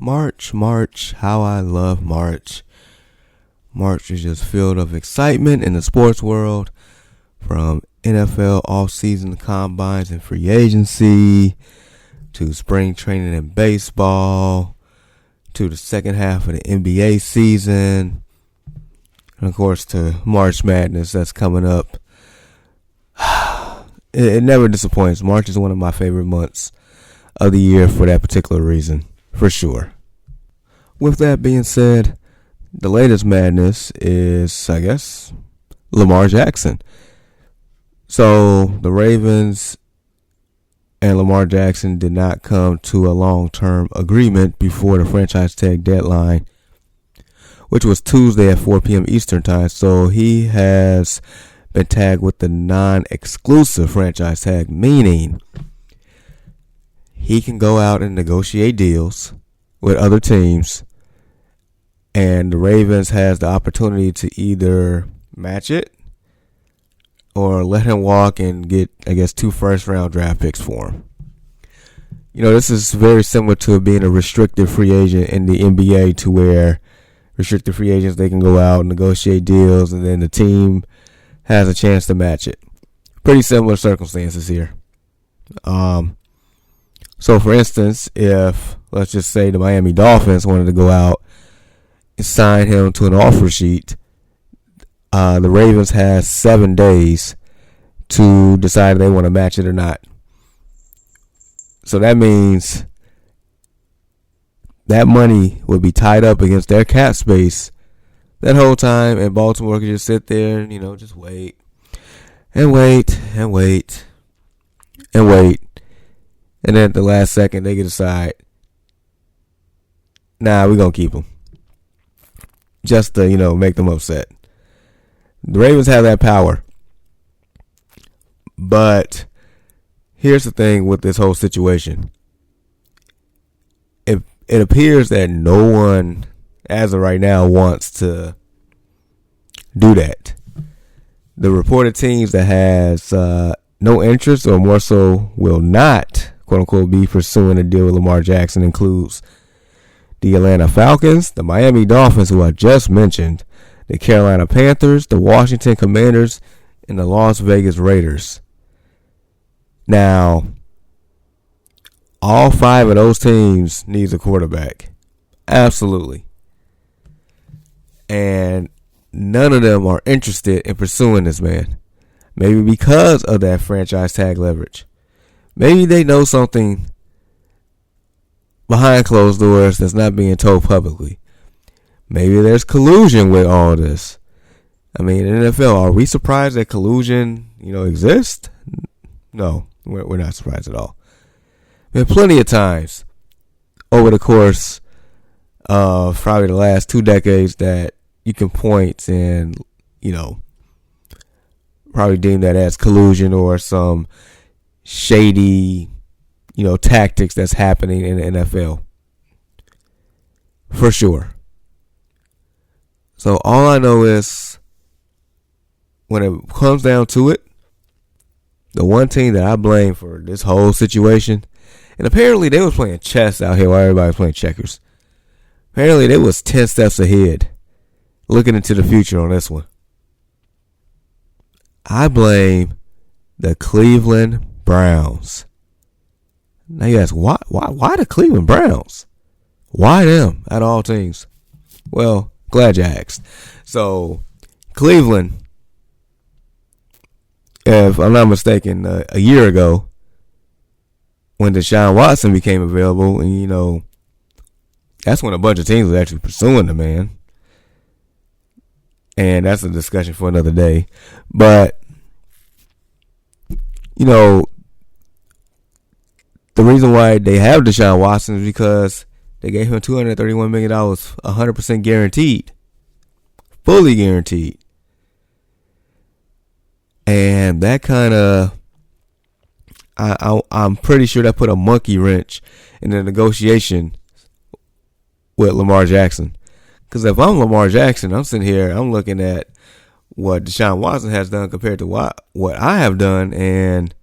March, how I love March. March is just filled of excitement in the sports world, from NFL off-season combines and free agency, to spring training in baseball, to the second half of the NBA season, and of course to March Madness that's coming up. It never disappoints. March is one of my favorite months of the year for that particular reason, for sure. With that being said, the latest madness is, I guess, Lamar Jackson. So the Ravens and Lamar Jackson did not come to a long-term agreement before the franchise tag deadline, which was Tuesday at 4 p.m. Eastern time. So he has been tagged with the non-exclusive franchise tag, meaning he can go out and negotiate deals with other teams, and the Ravens has the opportunity to either match it or let him walk and get, I guess, 2 first-round draft picks for him. You know, this is very similar to being a restricted free agent in the NBA, to where restricted free agents, they can go out and negotiate deals, and then the team has a chance to match it. Pretty similar circumstances here. So, for instance, if, let's just say, the Miami Dolphins wanted to go out and sign him to an offer sheet, the Ravens has 7 days to decide if they want to match it or not. So that means that money would be tied up against their cap space that whole time, and Baltimore could just sit there and, just wait and wait and wait and wait. And then at the last second, they could decide, nah, we're going to keep him. Just to, make them upset. The Ravens have that power. But here's the thing with this whole situation. It appears that no one, as of right now, wants to do that. The reported teams that has no interest, or more so will not, quote unquote, be pursuing a deal with Lamar Jackson includes the Atlanta Falcons, the Miami Dolphins, who I just mentioned, the Carolina Panthers, the Washington Commanders, and the Las Vegas Raiders. Now, all 5 of those teams needs a quarterback. Absolutely. And none of them are interested in pursuing this man. Maybe because of that franchise tag leverage. Maybe they know something behind closed doors that's not being told publicly. Maybe there's collusion with all this. I mean, in the NFL, are we surprised that collusion, exists? No, we're not surprised at all. There have been plenty of times over the course of probably the last 2 decades that you can point and, probably deem that as collusion or some shady, tactics that's happening in the NFL. For sure. So all I know is, when it comes down to it, the one team that I blame for this whole situation, and apparently they was playing chess out here while everybody was playing checkers. Apparently they was 10 steps ahead, looking into the future on this one. I blame the Cleveland Browns. Now you ask, why the Cleveland Browns? Why them out of all teams? Well, glad you asked. So, Cleveland, if I'm not mistaken, a year ago, when Deshaun Watson became available, and that's when a bunch of teams was actually pursuing the man. And that's a discussion for another day. But, the reason why they have Deshaun Watson is because they gave him $231 million, 100% guaranteed. Fully guaranteed. And that kind of, I'm pretty sure that put a monkey wrench in the negotiation with Lamar Jackson. Because if I'm Lamar Jackson, I'm sitting here, I'm looking at what Deshaun Watson has done compared to what I have done. And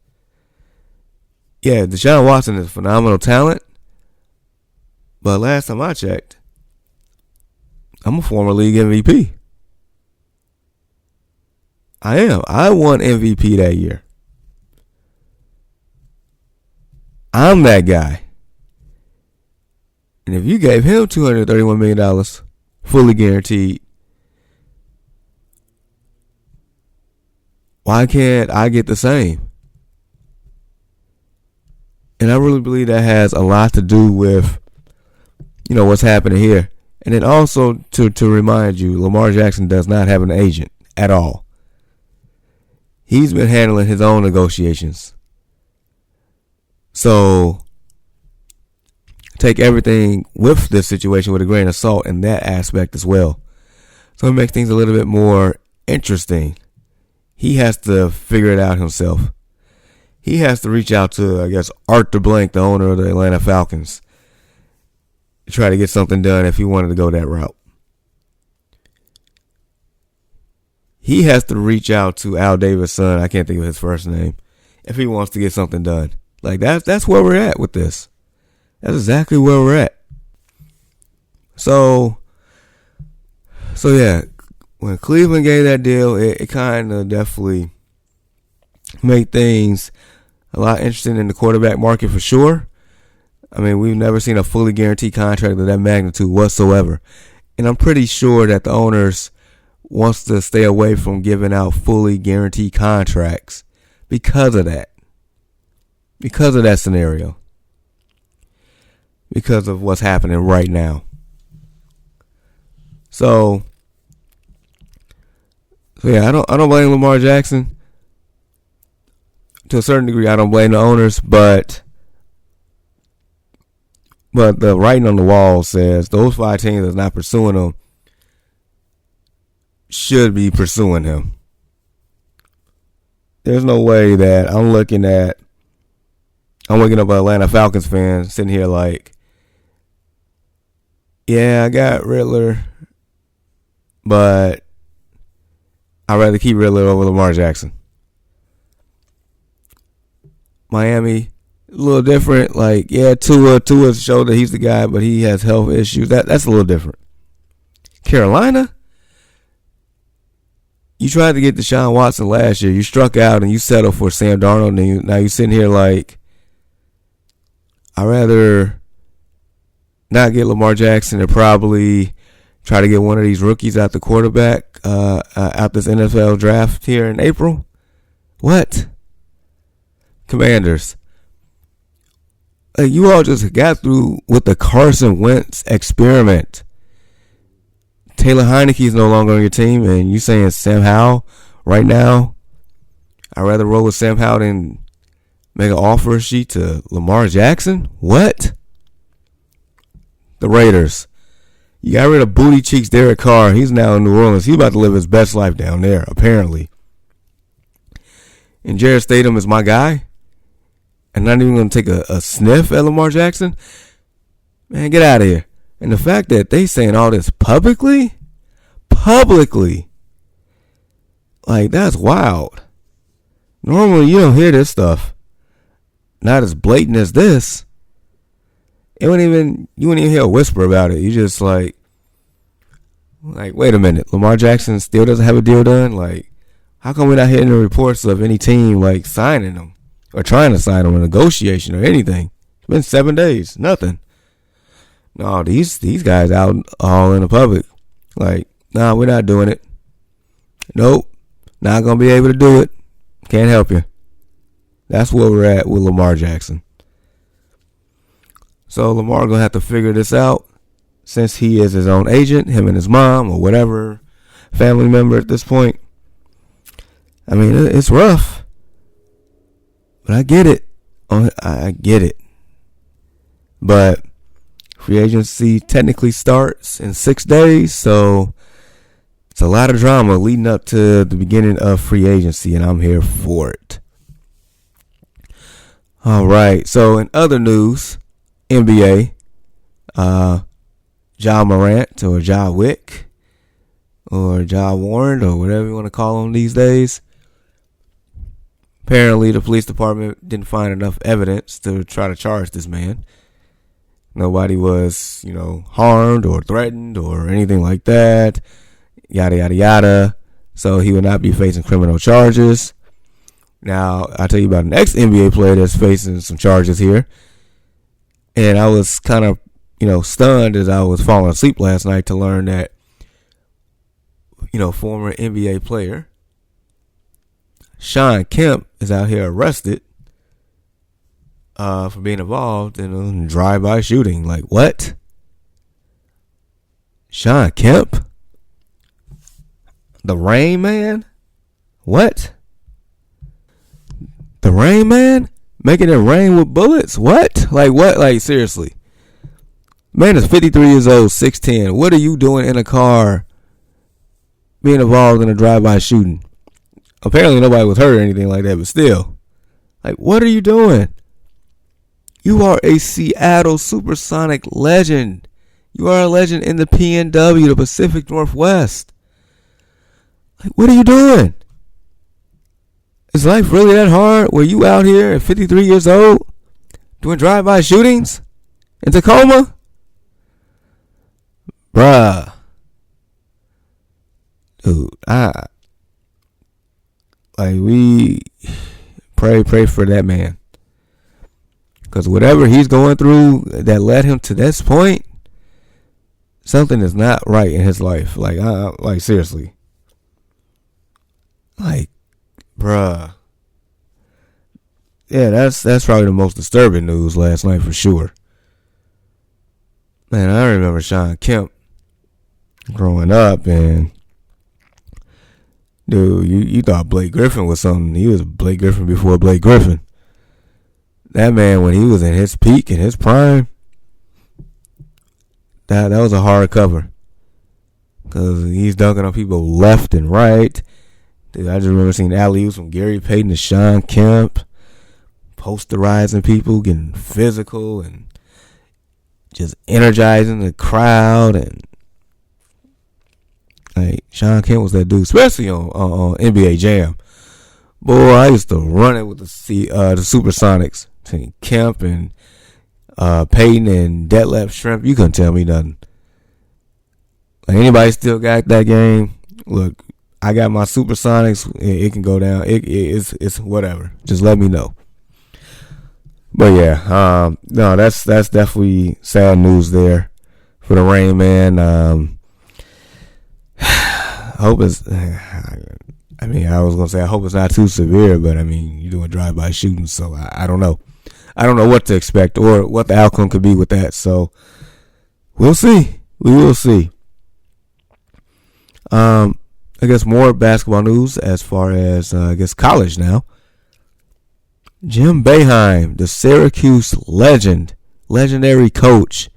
yeah, Deshaun Watson is a phenomenal talent, But last time I checked, I'm a former league MVP. I am. I won MVP that year. I'm that guy. And if you gave him $231 million, fully guaranteed, why can't I get the same? And I really believe that has a lot to do with, what's happening here. And then also to remind you, Lamar Jackson does not have an agent at all. He's been handling his own negotiations. So take everything with this situation with a grain of salt in that aspect as well. So it makes things a little bit more interesting. He has to figure it out himself. He has to reach out to, I guess, Arthur Blank, the owner of the Atlanta Falcons, to try to get something done if he wanted to go that route. He has to reach out to Al Davis' son, I can't think of his first name, if he wants to get something done. Like, that's where we're at with this. That's exactly where we're at. So yeah, when Cleveland gave that deal, it kind of definitely made things a lot interesting in the quarterback market for sure. I mean, we've never seen a fully guaranteed contract of that magnitude whatsoever. And I'm pretty sure that the owners wants to stay away from giving out fully guaranteed contracts because of that. Because of that scenario. Because of what's happening right now. So yeah, I don't blame Lamar Jackson. To a certain degree, I don't blame the owners, but the writing on the wall says those 5 teams that's not pursuing him should be pursuing him. There's no way that I'm looking up an Atlanta Falcons fan sitting here like, yeah, I got Riddler, but I'd rather keep Riddler over Lamar Jackson. Miami, a little different. Like, yeah, Tua showed that he's the guy, but he has health issues. That's a little different. Carolina, you tried to get Deshaun Watson last year. You struck out and you settled for Sam Darnold. And now you're sitting here like, I'd rather not get Lamar Jackson and probably try to get one of these rookies out the quarterback out this NFL draft here in April. What? Commanders. You all just got through with the Carson Wentz experiment. Taylor Heineke's no longer on your team, and you saying Sam Howell right now? I'd rather roll with Sam Howell than make an offer sheet to Lamar Jackson? What? The Raiders. You got rid of Booty Cheeks Derek Carr. He's now in New Orleans. He's about to live his best life down there, apparently. And Jared Statham is my guy. And not even going to take a sniff at Lamar Jackson. Man, get out of here. And the fact that they saying all this publicly, like, that's wild. Normally, you don't hear this stuff. Not as blatant as this. You wouldn't even hear a whisper about it. You just like, wait a minute. Lamar Jackson still doesn't have a deal done? Like, how come we're not hearing the reports of any team, like, signing him? Or trying to sign him, a negotiation or anything? It's been 7 days. Nothing. No, these guys out all in the public. Like, nah, we're not doing it. Nope. Not going to be able to do it. Can't help you. That's where we're at with Lamar Jackson. So Lamar going to have to figure this out since he is his own agent, him and his mom or whatever family member at this point. I mean, it's rough. But I get it. I get it. But free agency technically starts in 6 days, so it's a lot of drama leading up to the beginning of free agency, and I'm here for it. All right, so in other news, NBA, Ja Morant or Ja Wick or Ja Warren or whatever you want to call him these days. Apparently, the police department didn't find enough evidence to try to charge this man. Nobody was, harmed or threatened or anything like that. Yada, yada, yada. So he will not be facing criminal charges. Now, I'll tell you about an ex-NBA player that's facing some charges here. And I was kind of, stunned as I was falling asleep last night to learn that, former NBA player Shawn Kemp is out here arrested for being involved in a drive-by shooting. Like, what? Shawn Kemp? The Rain Man? What? The Rain Man? Making it rain with bullets? What? Like, what? Like, seriously. Man is 53 years old, 6'10". What are you doing in a car being involved in a drive-by shooting? Apparently nobody was hurt or anything like that, but still. Like, what are you doing? You are a Seattle Supersonic legend. You are a legend in the PNW, the Pacific Northwest. Like, what are you doing? Is life really that hard? Were you out here at 53 years old doing drive-by shootings in Tacoma? Bruh. Dude, we pray for that man. Because whatever he's going through that led him to this point, something is not right in his life. Like seriously. Like, bruh. Yeah, that's probably the most disturbing news last night for sure. Man, I remember Shawn Kemp growing up, and dude, you thought Blake Griffin was something. He was Blake Griffin before Blake Griffin. That man, when he was in his peak, in his prime, that was a hard cover. Because he's dunking on people left and right. Dude, I just remember seeing alley-oops from Gary Payton to Shawn Kemp, posterizing people, getting physical, and just energizing the crowd. And like, Shawn Kemp was that dude, especially on NBA Jam. Boy, I used to run it with the Supersonics. Kemp and Payton and Detlef Schrempf. You couldn't tell me nothing. Like, anybody still got that game? Look, I got my Supersonics. It can go down. It's whatever. Just let me know. But yeah, no, that's definitely sad news there for the Rain Man. Hope it's. I was gonna say I hope it's not too severe, but you're doing drive-by shooting, so I don't know. I don't know what to expect or what the outcome could be with that. So we'll see. We will see. I guess more basketball news as far as college now. Jim Boeheim, the Syracuse legendary coach.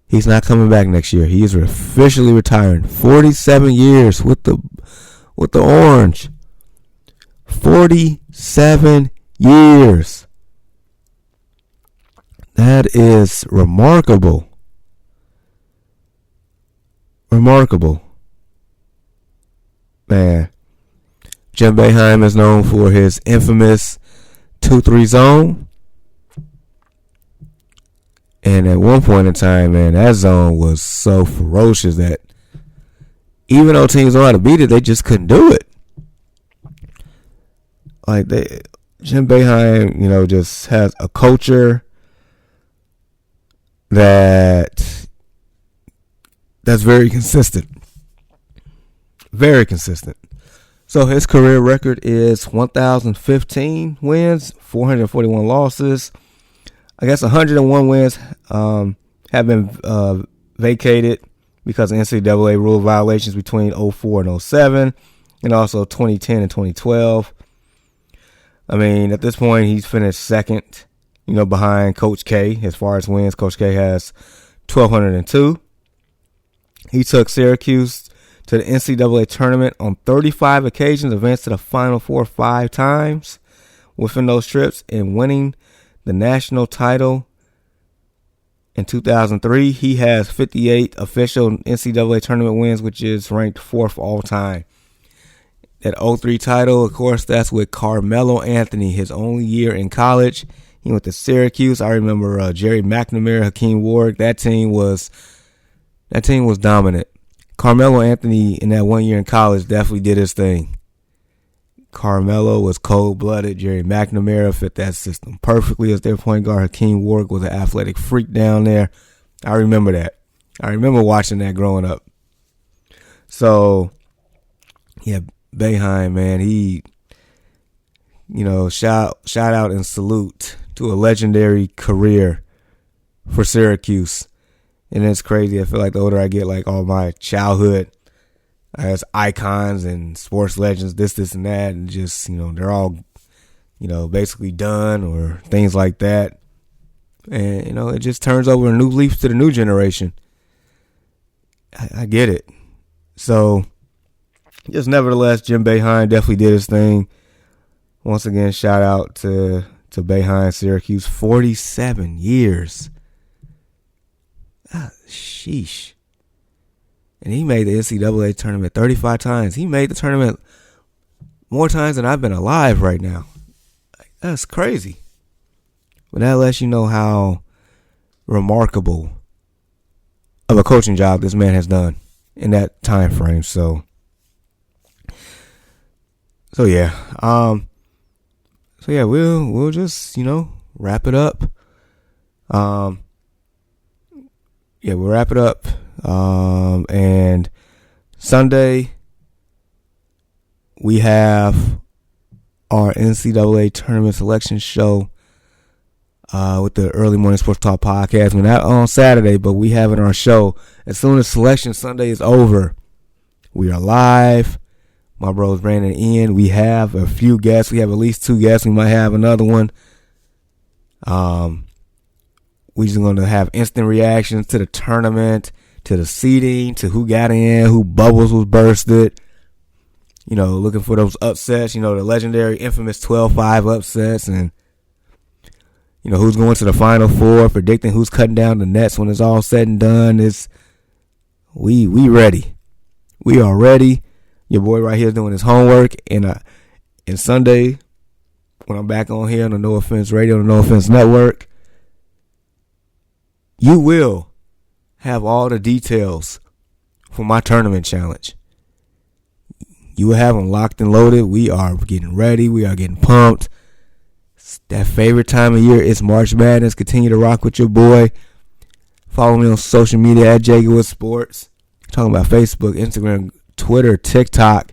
He's not coming back next year. He is officially retiring. 47 years with the Orange. 47 years. That is remarkable. Remarkable. Man. Jim Boeheim is known for his infamous 2-3 zone. And at one point in time, man, that zone was so ferocious that even though teams know how to beat it, they just couldn't do it. Like, Jim Boeheim, just has a culture that's very consistent. Very consistent. So his career record is 1,015 wins, 441 losses. I guess 101 wins have been vacated because of NCAA rule violations between 04 and 07, and also 2010 and 2012. At this point, he's finished second, behind Coach K as far as wins. Coach K has 1,202. He took Syracuse to the NCAA tournament on 35 occasions, advanced to the Final Four 5 times within those trips, and winning the national title in 2003. He has 58 official NCAA tournament wins, which is ranked 4th all time. That 03 title, of course, that's with Carmelo Anthony, his only year in college. He went to Syracuse. I remember Jerry McNamara, Hakeem Ward. That team was dominant. Carmelo Anthony in that 1 year in college definitely did his thing. Carmelo was cold-blooded. Jerry McNamara fit that system perfectly as their point guard. Hakeem Ward was an athletic freak down there. I remember that. I remember watching that growing up. So, yeah, Boeheim, man, he, shout out and salute to a legendary career for Syracuse. And it's crazy. I feel like the older I get, like all my childhood as icons and sports legends, this, and that, and just, they're all, basically done or things like that. And, it just turns over a new leaf to the new generation. I get it. So, just nevertheless, Jim Boeheim definitely did his thing. Once again, shout out to Boeheim, Syracuse, 47 years. Sheesh. And he made the NCAA tournament 35 times. He made the tournament more times than I've been alive right now. That's crazy. But that lets you know how remarkable of a coaching job this man has done in that time frame. So yeah. We'll just, wrap it up. We'll wrap it up. And Sunday, we have our NCAA tournament selection show with the Early Morning Sports Talk podcast. We're not on Saturday, but we have it on our show. As soon as Selection Sunday is over, we are live. My bros Brandon and Ian. We have a few guests. We have at least 2 guests. We might have another one. We're just going to have instant reactions to the tournament, to the seeding, to who got in, who bubbles was bursted. Looking for those upsets, the legendary, infamous 12-5 upsets, and, who's going to the Final Four, predicting who's cutting down the nets when it's all said and done. We ready. We are ready. Your boy right here is doing his homework, and Sunday, when I'm back on here on the No Offense Radio, the No Offense Network, you will have all the details for my tournament challenge. You will have them locked and loaded. We are getting ready. We are getting pumped. It's that favorite time of year. It's March Madness. Continue to rock with your boy. Follow me on social media at JGoodWithSports. Talking about Facebook, Instagram, Twitter, TikTok,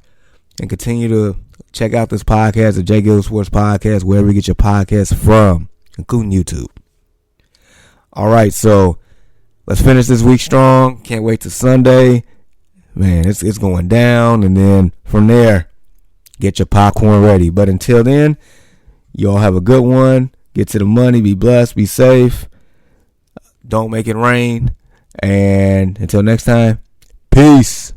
and continue to check out this podcast, the JGoodWithSports podcast, wherever you get your podcasts from, including YouTube. All right, so let's finish this week strong. Can't wait till Sunday. Man, it's going down, and then from there, get your popcorn ready. But until then, you all have a good one. Get to the money. Be blessed. Be safe. Don't make it rain. And until next time, peace.